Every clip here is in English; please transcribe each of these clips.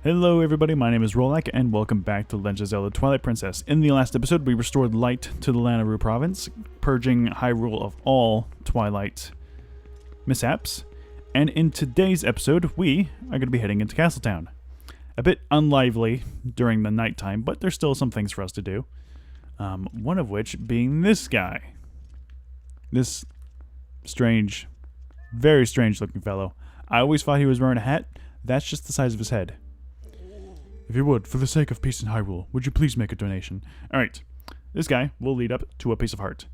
Hello everybody, my name is Rolak, and welcome back to Legend of Zelda Twilight Princess. In the last episode, we restored light to the Lanayru province, purging Hyrule of all Twilight mishaps. And in today's episode, we are going to be heading into Castletown. A bit unlively during the nighttime, but there's still some things for us to do. One of which being this guy. This strange, very strange looking fellow. I always thought he was wearing a hat. That's just the size of his head. If you would, for the sake of peace in Hyrule, would you please make a donation? Alright, this guy will lead up to a piece of heart.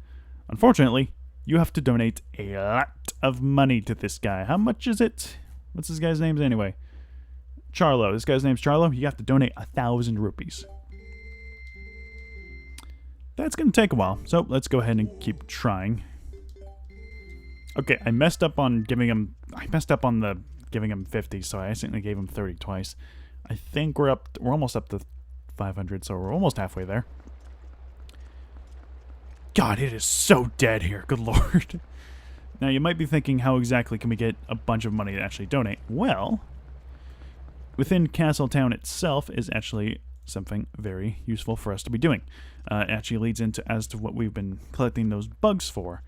Unfortunately, you have to donate a lot of money to this guy. How much is it? What's this guy's name anyway? Charlo. This guy's name's Charlo. You have to donate 1,000 rupees. That's going to take a while, so let's go ahead and keep trying. Okay, I messed up on giving him... giving him 50, so I accidentally gave him 30 twice. I think we're almost up to 500, so we're almost halfway there. God, it is so dead here. Good lord. Now, you might be thinking, how exactly can we get a bunch of money to actually donate? Well, within Castletown itself is actually something very useful for us to be doing. It actually leads into as to what we've been collecting those bugs for.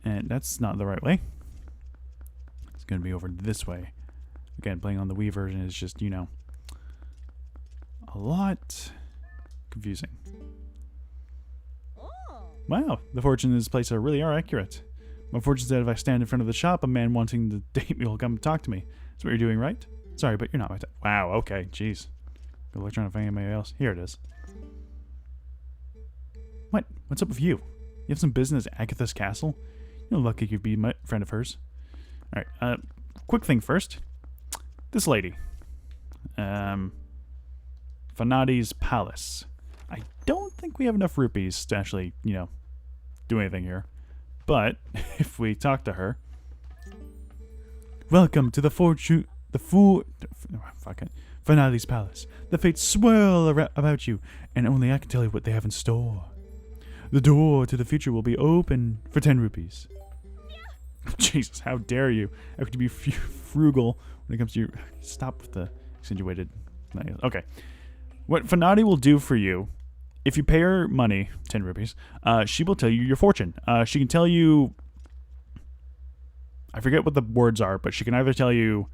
And that's not the right way. It's going to be over this way. Again, playing on the Wii version is just, you know, a lot confusing. Wow, the fortunes in this place really are accurate. My fortune said if I stand in front of the shop, a man wanting to date me will come and talk to me. That's what you're doing, right? Sorry, but you're not my type. Wow, okay, jeez. Good luck trying to find anybody else. Here it is. What? What's up with you? You have some business at Agatha's castle? You're lucky you'd be a friend of hers. Alright, quick thing first. This lady. Fanadi's Palace. I don't think we have enough rupees to actually, you know, do anything here. But, if we talk to her... Welcome to Fanadi's Palace. The fates swirl about you, and only I can tell you what they have in store. The door to the future will be open for 10 rupees. Jesus, how dare you? How could you be frugal when it comes to your... Stop with the insinuated... Okay. What Fanadi will do for you, if you pay her money, 10 rupees, she will tell you your fortune. She can tell you... I forget what the words are, but she can either tell you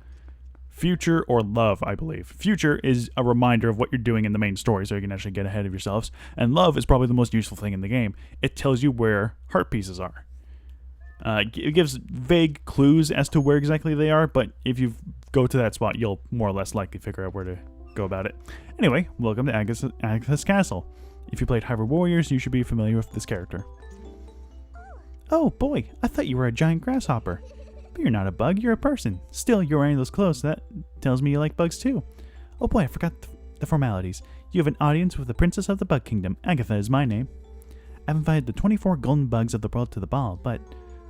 future or love, I believe. Future is a reminder of what you're doing in the main story, so you can actually get ahead of yourselves. And love is probably the most useful thing in the game. It tells you where heart pieces are. It gives vague clues as to where exactly they are, but if you go to that spot, you'll more or less likely figure out where to go about it. Anyway, welcome to Agatha's Castle. If you played Hyrule Warriors, you should be familiar with this character. Oh boy, I thought you were a giant grasshopper. But you're not a bug, you're a person. Still, you're wearing those clothes. That tells me you like bugs too. Oh boy, I forgot the formalities. You have an audience with the Princess of the Bug Kingdom. Agatha is my name. I've invited the 24 golden bugs of the world to the ball, but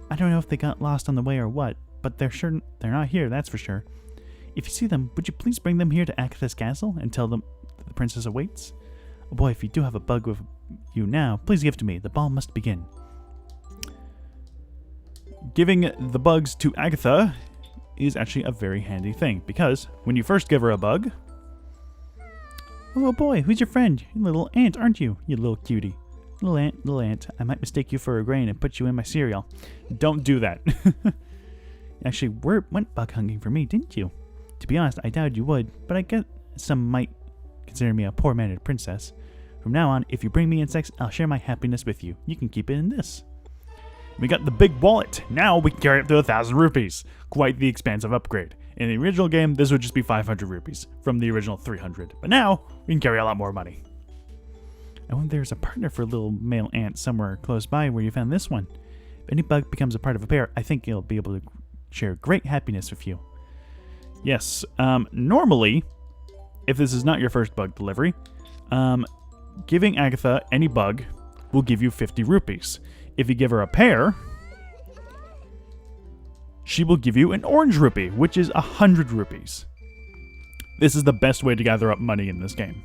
I don't know if they got lost on the way or what, but they're not here, that's for sure. If you see them, would you please bring them here to Agatha's castle and tell them that the princess awaits? Oh boy, if you do have a bug with you now, please give it to me. The ball must begin. Giving the bugs to Agatha is actually a very handy thing, because when you first give her a bug... Oh boy, who's your friend? You're a little ant, aren't you? You little cutie. Little ant, I might mistake you for a grain and put you in my cereal. Don't do that. Actually, went bug hunting for me, didn't you? To be honest, I doubted you would, but I guess some might consider me a poor-mannered princess. From now on, if you bring me insects, I'll share my happiness with you. You can keep it in this. We got the big wallet. Now we can carry up to 1,000 rupees. Quite the expansive upgrade. In the original game, this would just be 500 rupees from the original 300. But now, we can carry a lot more money. I wonder if there's a partner for a little male ant somewhere close by where you found this one. If any bug becomes a part of a pair, I think it'll be able to share great happiness with you. Yes, normally, if this is not your first bug delivery, giving Agatha any bug will give you 50 rupees. If you give her a pair, she will give you an orange rupee, which is 100 rupees. This is the best way to gather up money in this game.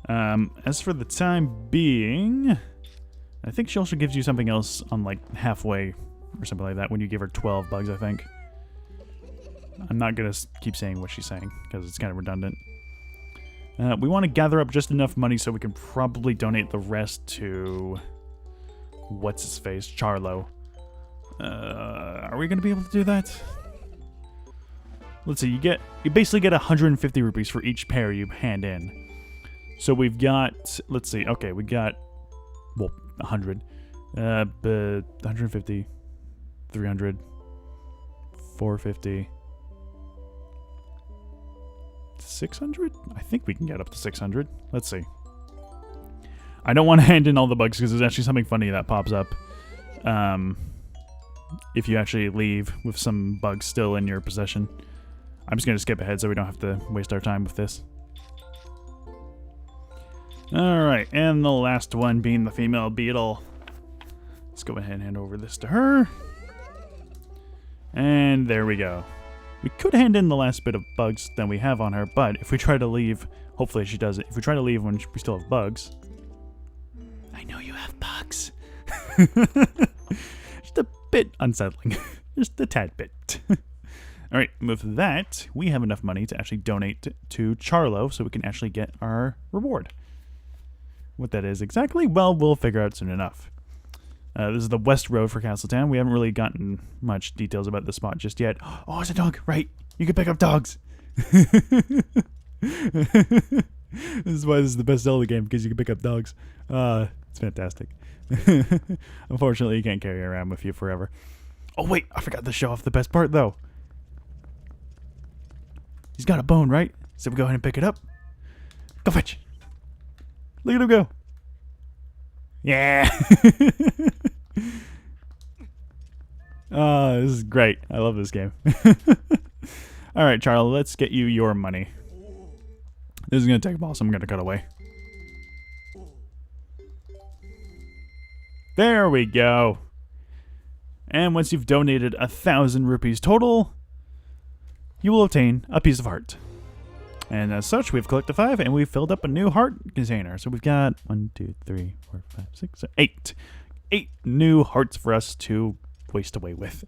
As for the time being, I think she also gives you something else on like halfway or something like that when you give her 12 bugs, I think. I'm not going to keep saying what she's saying because it's kind of redundant. We want to gather up just enough money so we can probably donate the rest to... What's-his-face? Charlo. Are we going to be able to do that? Let's see, you basically get 150 rupees for each pair you hand in. So we've got, let's see, okay, we got, well, 100. 150, 300, 450, 600? I think we can get up to 600. Let's see. I don't want to hand in all the bugs because there's actually something funny that pops up. If you actually leave with some bugs still in your possession. I'm just going to skip ahead so we don't have to waste our time with this. Alright, and the last one being the female Beetle. Let's go ahead and hand over this to her. And there we go. We could hand in the last bit of bugs that we have on her, but if we try to leave, hopefully she does it. If we try to leave when we still have bugs. I know you have bugs. Just a bit unsettling. Just a tad bit. Alright, with that, we have enough money to actually donate to Charlo so we can actually get our reward. What that is exactly, well, we'll figure out soon enough. This is the West Road for Castletown. We haven't really gotten much details about the spot just yet. Oh, it's a dog, right. You can pick up dogs. This is why this is the best Zelda game, because you can pick up dogs. It's fantastic. Unfortunately, you can't carry it around with you forever. Oh, wait, I forgot to show off the best part, though. He's got a bone, right? So we go ahead and pick it up. Go fetch. Look at him go. Yeah. Oh, this is great. I love this game. All right, Charlie, let's get you your money. This is going to take a while, so I'm going to cut away. There we go. And once you've donated 1,000 rupees total, you will obtain a piece of heart. And as such, we've collected 5, and we've filled up a new heart container. So we've got 1, 2, 3, 4, 5, 6, 7, 8. 8 new hearts for us to waste away with.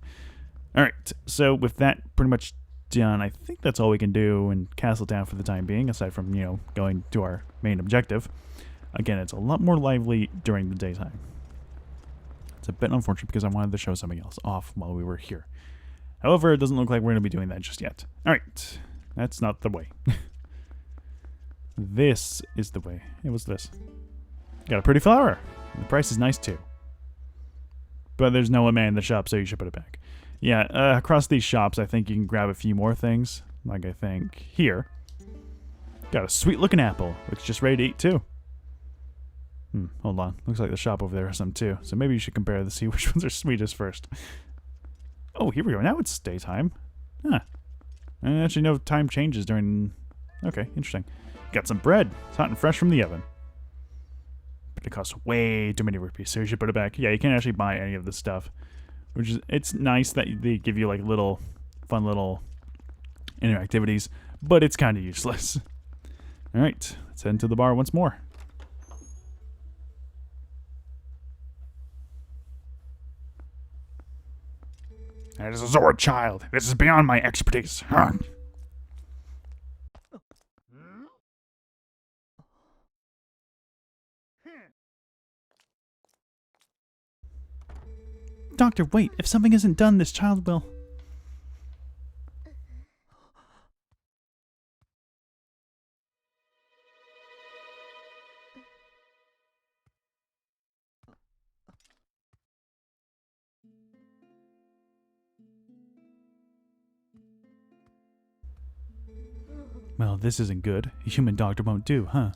Alright, so with that pretty much done, I think that's all we can do in Castletown for the time being, aside from, you know, going to our main objective. Again, it's a lot more lively during the daytime. It's a bit unfortunate because I wanted to show something else off while we were here. However, it doesn't look like we're going to be doing that just yet. Alright, that's not the way. This is the way. Hey, what's this? Got a pretty flower. The price is nice too. But there's no one man in the shop, so you should put it back. Yeah, across these shops, I think you can grab a few more things. Like I think here. Got a sweet looking apple. Looks just ready to eat too. Hold on. Looks like the shop over there has some too. So maybe you should compare to see which ones are sweetest first. Oh, here we go. Now it's daytime. Huh. And actually no time changes during... Okay, interesting. Got some bread. It's hot and fresh from the oven. But it costs way too many rupees, so you should put it back. Yeah, you can't actually buy any of this stuff. Which is... It's nice that they give you like little... fun little... interactivities. But it's kind of useless. Alright, let's head into the bar once more. That is a Zora child. This is beyond my expertise. Doctor, wait. If something isn't done, this child will... Well, this isn't good. A human doctor won't do, huh?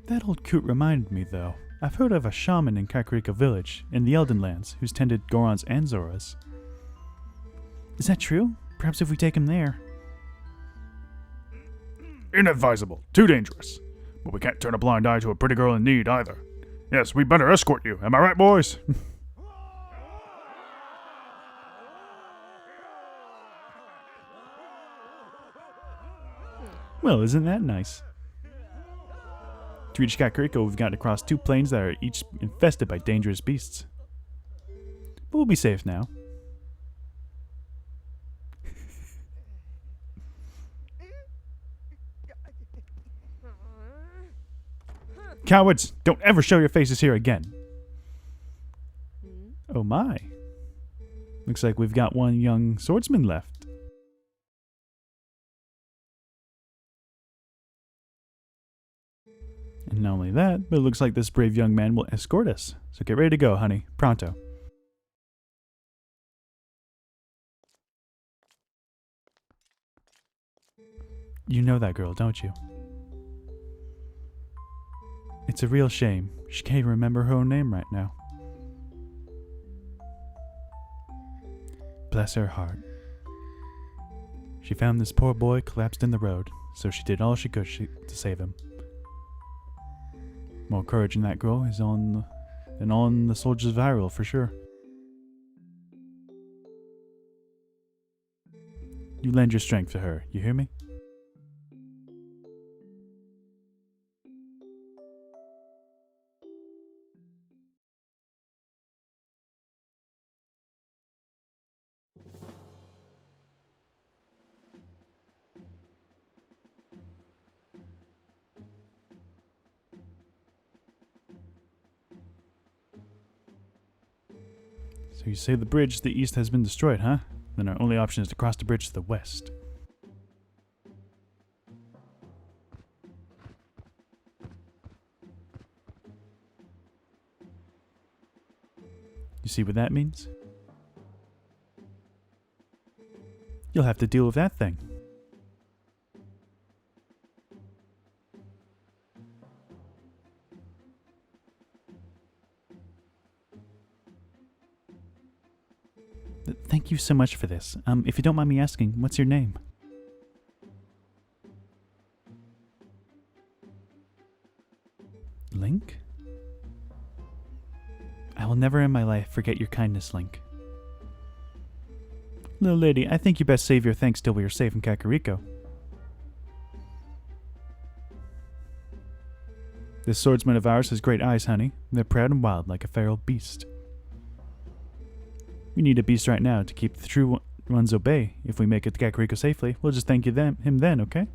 That old coot reminded me, though. I've heard of a shaman in Kakarika Village, in the Elden Lands, who's tended Gorons and Zoras. Is that true? Perhaps if we take him there. Inadvisable. Too dangerous. But we can't turn a blind eye to a pretty girl in need, either. Yes, we better escort you. Am I right, boys? Well, isn't that nice? To reach Kakariko, we've got to cross 2 plains that are each infested by dangerous beasts. But we'll be safe now. Cowards! Don't ever show your faces here again! Oh my. Looks like we've got one young swordsman left. And not only that, but it looks like this brave young man will escort us. So get ready to go, honey. Pronto. You know that girl, don't you? It's a real shame. She can't even remember her own name right now. Bless her heart. She found this poor boy collapsed in the road, so she did all she could to save him. More courage in that girl is than on the soldiers of Hyrule, for sure. You lend your strength to her, you hear me? So you say the bridge to the east has been destroyed, huh? Then our only option is to cross the bridge to the west. You see what that means? You'll have to deal with that thing. Thank you so much for this. If you don't mind me asking, what's your name? Link? I will never in my life forget your kindness, Link. Little lady, I think you best save your thanks till we are safe in Kakariko. This swordsman of ours has great eyes, honey. They're proud and wild like a feral beast. We need a beast right now to keep the true ones obey. If we make it to Kakariko safely, we'll just thank him then, okay?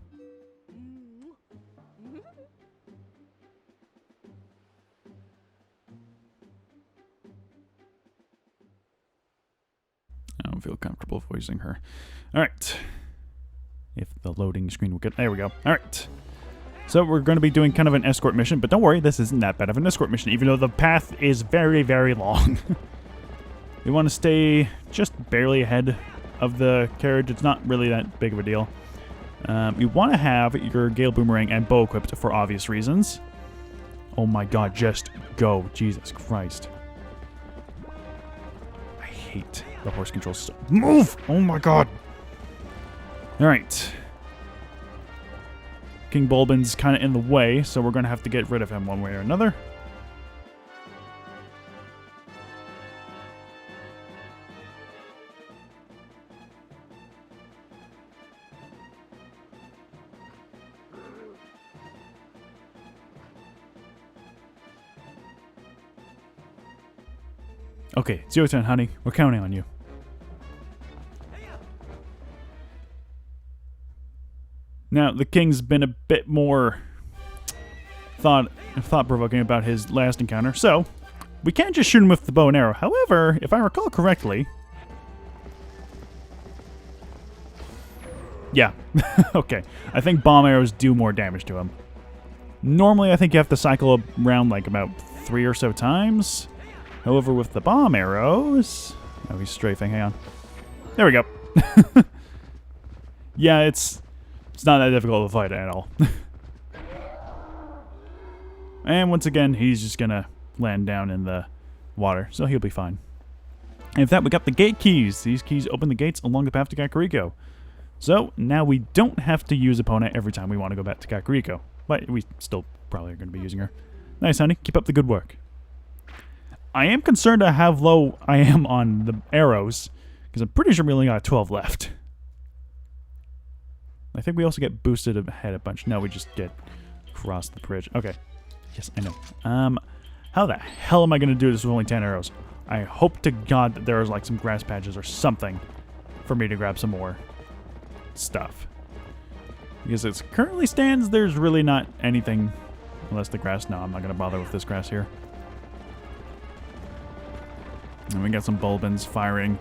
I don't feel comfortable voicing her. Alright. If the loading screen will get... There we go. Alright. So we're going to be doing kind of an escort mission, but don't worry, this isn't that bad of an escort mission, even though the path is very, very long. We want to stay just barely ahead of the carriage. It's not really that big of a deal. You want to have your Gale Boomerang and bow equipped for obvious reasons. Oh my god, just go. Jesus Christ. I hate the horse controls. So move! Oh my god. Alright. King Bulbin's kind of in the way, so we're going to have to get rid of him one way or another. Okay, it's your turn, honey. We're counting on you. Now, the king's been a bit more thought-provoking about his last encounter, so we can't just shoot him with the bow and arrow. However, if I recall correctly... Yeah, okay. I think bomb arrows do more damage to him. Normally, I think you have to cycle around like about 3 or so times. However, with the bomb arrows... Oh, he's strafing. Hang on. There we go. Yeah, it's not that difficult to fight at all. And once again, he's just going to land down in the water, so he'll be fine. And with that, we got the gate keys. These keys open the gates along the path to Kakariko. So, now we don't have to use Epona every time we want to go back to Kakariko. But we still probably are going to be using her. Nice, honey. Keep up the good work. I am concerned at how low I am on the arrows, because I'm pretty sure we only got 12 left. I think we also get boosted ahead a bunch. No, we just get across the bridge. Okay. Yes, I know. How the hell am I going to do this with only 10 arrows? I hope to God that there is like some grass patches or something for me to grab some more stuff. Because as it currently stands, there's really not anything unless the grass. No, I'm not going to bother with this grass here. And we got some Bulbins firing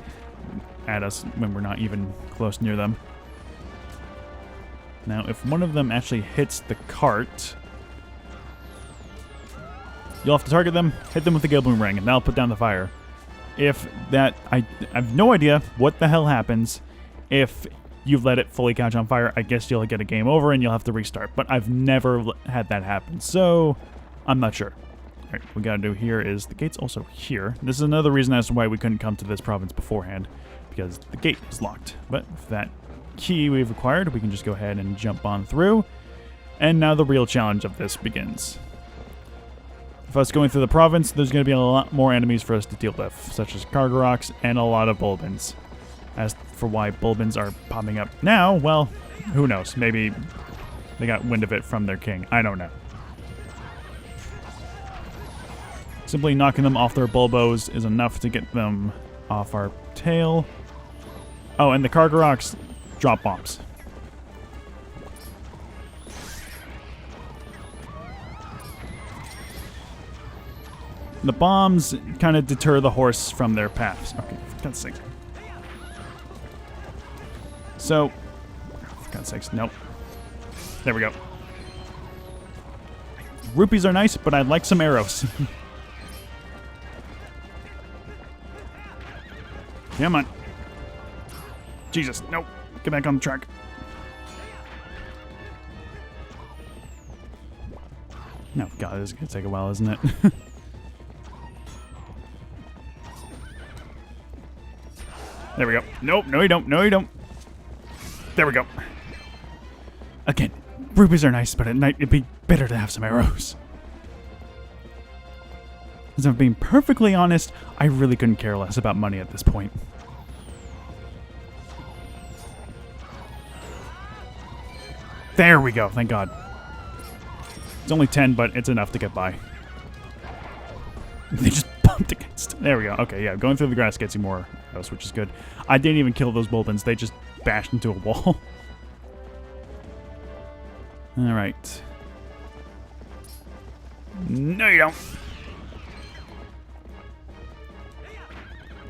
at us when we're not even close near them. Now, if one of them actually hits the cart, you'll have to target them, hit them with the Gale Boomerang, and that'll put down the fire. If that... I have no idea what the hell happens if you let it fully catch on fire. I guess you'll get a game over and you'll have to restart. But I've never had that happen, so I'm not sure. All right, what we gotta do here is the gate's also here. This is another reason as to why we couldn't come to this province beforehand, because the gate is locked. But with that key we've acquired, we can just go ahead and jump on through. And now the real challenge of this begins. If us going through the province, there's going to be a lot more enemies for us to deal with, such as Kagaroks and a lot of Bulbins. As for why Bulbins are popping up now, well, who knows? Maybe they got wind of it from their king. I don't know. Simply knocking them off their Bulbos is enough to get them off our tail. Oh, and the Kagaroks drop bombs. The bombs kind of deter the horse from their paths. Okay, for God's sakes. So, for God's sakes, nope. There we go. Rupees are nice, but I'd like some arrows. Come on. Jesus, nope. Get back on the track. No, God, this is going to take a while, isn't it? There we go. Nope, no you don't, no you don't. There we go. Again, rupees are nice, but at night it'd be better to have some arrows. As I'm being perfectly honest, I really couldn't care less about money at this point. There we go, thank God. It's only 10, but it's enough to get by. They just bumped against. There we go. Okay, yeah, going through the grass gets you more arrows, which is good. I didn't even kill those Bulbins. They just bashed into a wall. All right. No, you don't.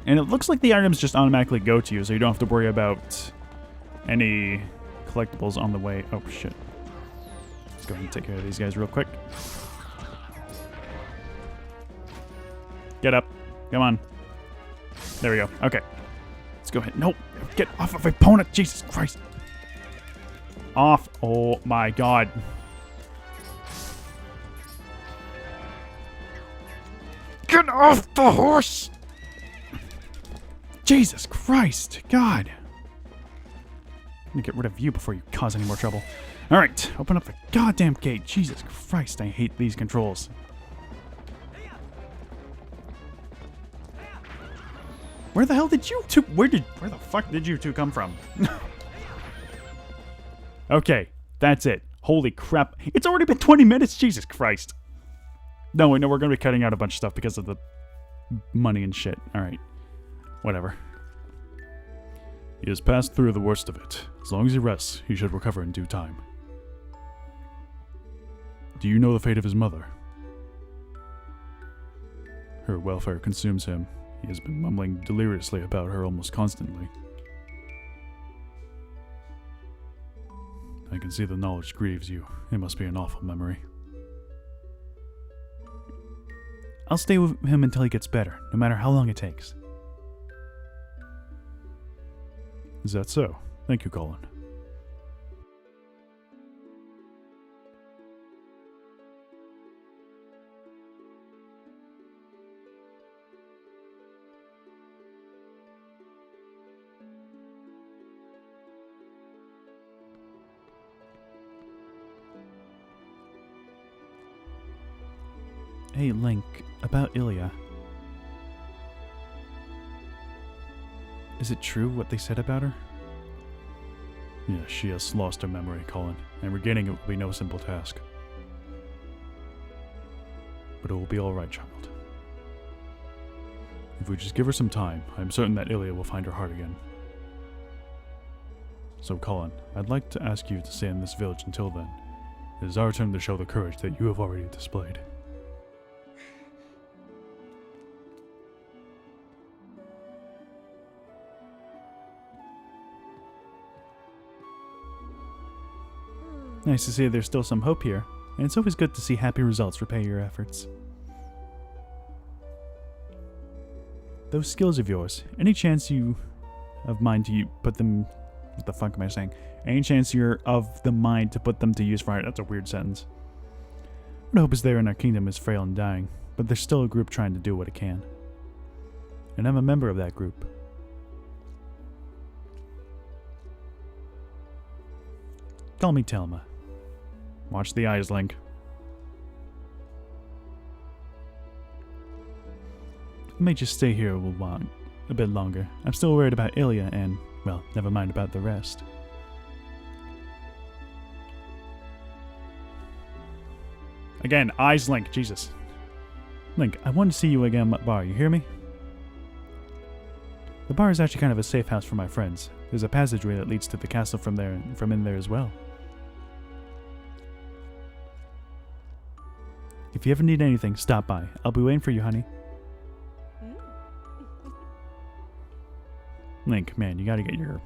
And it looks like the items just automatically go to you, so you don't have to worry about any collectibles on the way. Oh, shit. Let's go ahead and take care of these guys real quick. Get up. Come on. There we go. Okay. Let's go ahead. Nope. Get off of my opponent. Jesus Christ. Off. Oh my God. Get off the horse. Jesus Christ. God. I'm gonna get rid of you before you cause any more trouble. All right. Open up the goddamn gate. Jesus Christ. I hate these controls. Where the hell did you two... Where the fuck did you two come from? Okay, that's it. Holy crap. It's already been 20 minutes? Jesus Christ. No, we're going to be cutting out a bunch of stuff because of the money and shit. Alright. Whatever. He has passed through the worst of it. As long as he rests, he should recover in due time. Do you know the fate of his mother? Her welfare consumes him. He has been mumbling deliriously about her almost constantly. I can see the knowledge grieves you. It must be an awful memory. I'll stay with him until he gets better, no matter how long it takes. Is that so? Thank you, Colin. Hey, Link, about Ilia. Is it true what they said about her? Yes, she has lost her memory, Colin, and regaining it will be no simple task. But it will be alright, child. If we just give her some time, I'm certain that Ilia will find her heart again. So, Colin, I'd like to ask you to stay in this village until then. It is our turn to show the courage that you have already displayed. Nice to see there's still some hope here, and it's always good to see happy results repay your efforts. Those skills of yours, any chance you of mind to put them... What the fuck am I saying? Any chance you're of the mind to put them to use for art? That's a weird sentence. What hope is there in our kingdom is frail and dying, but there's still a group trying to do what it can. And I'm a member of that group. Call me Telma. Watch the eyes, Link. I may just stay here a bit longer. I'm still worried about Ilia and, well, never mind about the rest. Again, eyes, Link. Jesus. Link, I want to see you again at the bar. You hear me? The bar is actually kind of a safe house for my friends. There's a passageway that leads to the castle from in there as well. If you ever need anything, stop by. I'll be waiting for you, honey. Link, man, you gotta get your,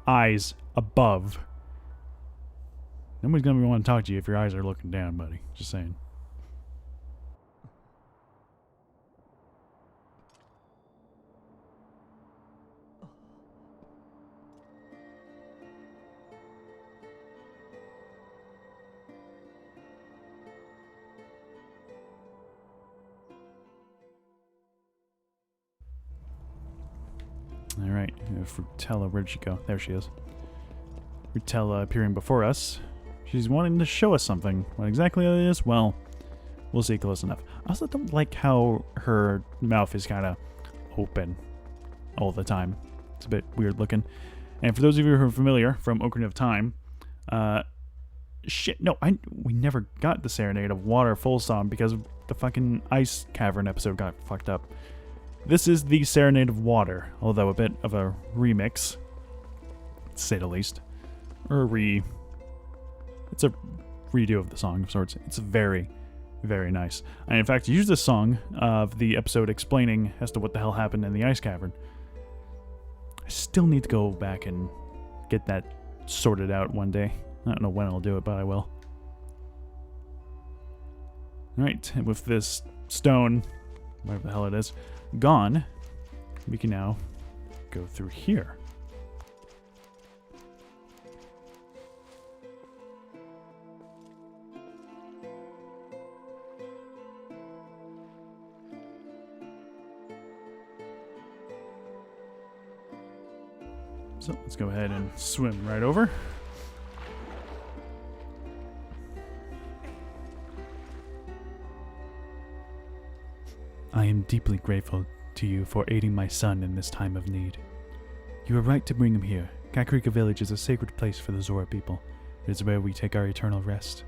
eyes above. Nobody's gonna want to talk to you if your eyes are looking down, buddy. Just saying. Alright, Frutella, where'd she go? There she is. Frutella appearing before us. She's wanting to show us something. What exactly it is? Well, we'll see close enough. I also don't like how her mouth is kind of open all the time. It's a bit weird looking. And for those of you who are familiar from Ocarina of Time, we never got the Serenade of Water full song because the fucking Ice Cavern episode got fucked up. This is the Serenade of Water, although a bit of a remix, to say the least. It's a redo of the song of sorts. It's very, very nice. I, in fact, used this song of the episode explaining as to what the hell happened in the Ice Cavern. I still need to go back and get that sorted out one day. I don't know when I'll do it, but I will. Alright, and with this stone, whatever the hell it is, gone, we can now go through here. So let's go ahead and swim right over. I am deeply grateful to you for aiding my son in this time of need. You are right to bring him here. Kakarika Village is a sacred place for the Zora people. It is where we take our eternal rest.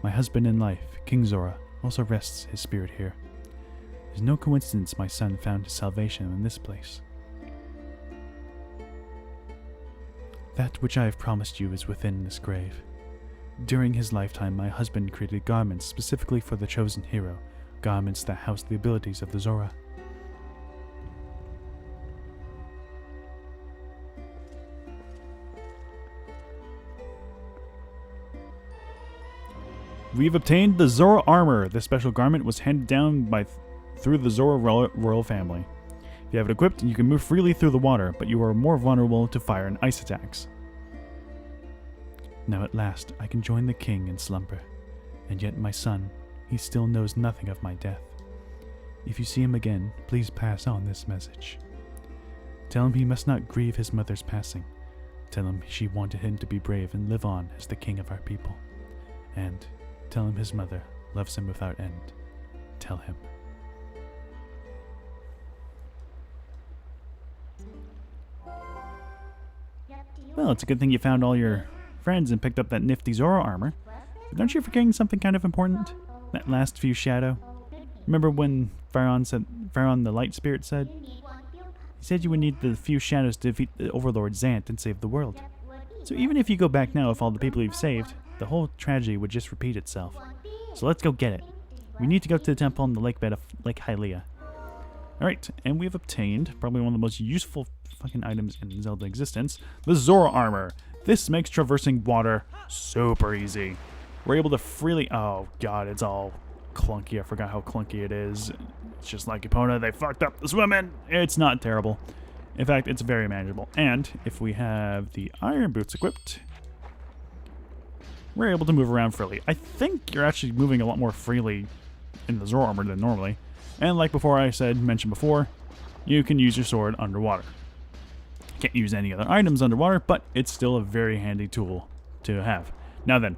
My husband in life, King Zora, also rests his spirit here. It is no coincidence my son found his salvation in this place. That which I have promised you is within this grave. During his lifetime, my husband created garments specifically for the chosen hero, garments that house the abilities of the Zora. We've obtained the Zora Armor. This special garment was handed down through the Zora royal family. If you have it equipped, you can move freely through the water, but you are more vulnerable to fire and ice attacks. Now at last, I can join the king in slumber. And yet my son, he still knows nothing of my death. If you see him again, please pass on this message. Tell him he must not grieve his mother's passing. Tell him she wanted him to be brave and live on as the king of our people. And tell him his mother loves him without end. Tell him. Well, it's a good thing you found all your friends and picked up that nifty Zora armor. But aren't you forgetting something kind of important? That last few shadow? Remember when Pharaon the Light Spirit said? He said you would need the few shadows to defeat the Overlord Zant and save the world. So even if you go back now with all the people you've saved, the whole tragedy would just repeat itself. So let's go get it. We need to go to the temple on the lake bed of Lake Ilia. Alright, and we've obtained probably one of the most useful fucking items in Zelda existence, the Zora Armor. This makes traversing water super easy. We're able to freely... Oh god, it's all clunky. I forgot how clunky it is. It's just like Epona, they fucked up the swimming. It's not terrible. In fact, it's very manageable. And if we have the iron boots equipped, we're able to move around freely. I think you're actually moving a lot more freely in the Zora Armor than normally. And like before mentioned before, you can use your sword underwater. Can't use any other items underwater, but it's still a very handy tool to have. Now then,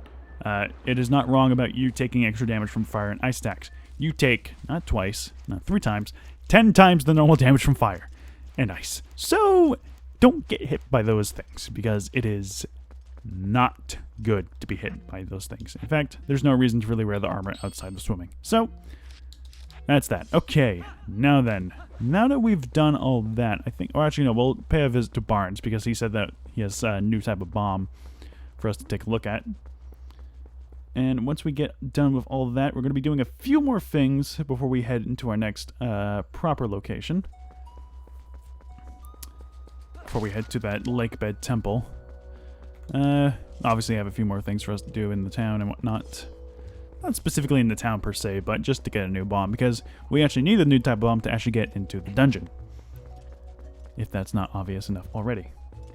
it is not wrong about you taking extra damage from fire and ice attacks. You take, not twice, not 3 times, 10 times the normal damage from fire and ice. So don't get hit by those things, because it is not good to be hit by those things. In fact, there's no reason to really wear the armor outside of swimming. So that's that. Okay, now then, now that we've done all that, I think, or actually no, we'll pay a visit to Barnes, because he said that he has a new type of bomb for us to take a look at. And once we get done with all that, we're going to be doing a few more things before we head into our next proper location. Before we head to that lake bed temple. Obviously I have a few more things for us to do in the town and whatnot. Not specifically in the town per se, but just to get a new bomb, because we actually need a new type of bomb to actually get into the dungeon. If that's not obvious enough already.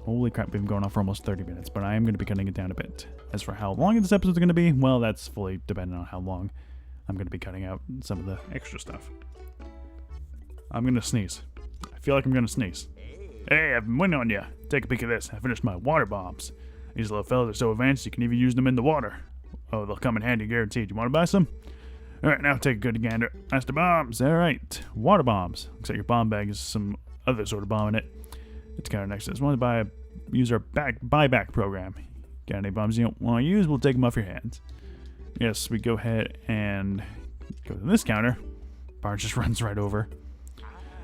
Holy crap, we've been going on for almost 30 minutes, but I am going to be cutting it down a bit. As for how long this episode is going to be, well, that's fully dependent on how long I'm going to be cutting out some of the extra stuff. I'm going to sneeze. I feel like I'm going to sneeze. Hey, I've been waiting on you. Take a peek at this. I finished my water bombs. These little fellas are so advanced you can even use them in the water. Oh, they'll come in handy, guaranteed. You want to buy some? Alright, now take a good gander. That's the bombs. Alright, water bombs. Looks like your bomb bag has some other sort of bomb in it. It's kind of next to this. Want to use our buyback program. Got any bombs you don't want to use? We'll take them off your hands. Yes, we go ahead and go to this counter. Barnes just runs right over.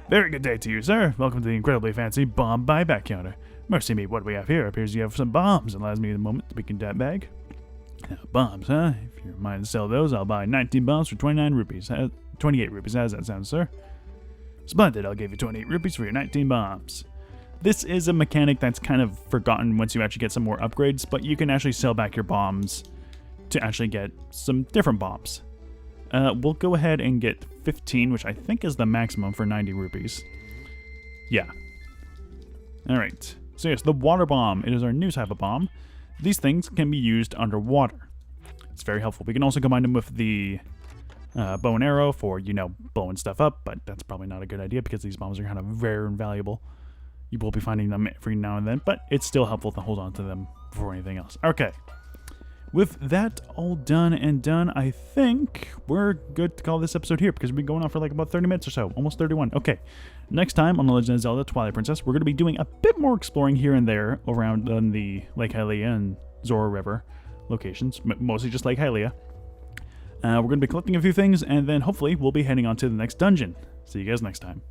Very good day to you, sir. Welcome to the incredibly fancy bomb buyback counter. Mercy me, what do we have here? Appears you have some bombs. Allows me a moment to begin that bag. Now, bombs, huh? If you're minded to sell those, I'll buy 19 bombs for 29 rupees. 28 rupees. How does that sound, sir? Splendid. I'll give you 28 rupees for your 19 bombs. This is a mechanic that's kind of forgotten once you actually get some more upgrades, but you can actually sell back your bombs to actually get some different bombs. We'll go ahead and get 15, which I think is the maximum for 90 rupees. Yeah. Alright. So yes, the water bomb. It is our new type of bomb. These things can be used underwater. It's very helpful. We can also combine them with the bow and arrow for, you know, blowing stuff up, but that's probably not a good idea because these bombs are kind of rare and valuable. You will be finding them every now and then, but it's still helpful to hold on to them before anything else. Okay. With that all done and done, I think we're good to call this episode here because we've been going on for like about 30 minutes or so, almost 31. Okay, next time on The Legend of Zelda Twilight Princess, we're going to be doing a bit more exploring here and there around the Lake Ilia and Zora River locations, mostly just Lake Ilia. We're going to be collecting a few things, and then hopefully we'll be heading on to the next dungeon. See you guys next time.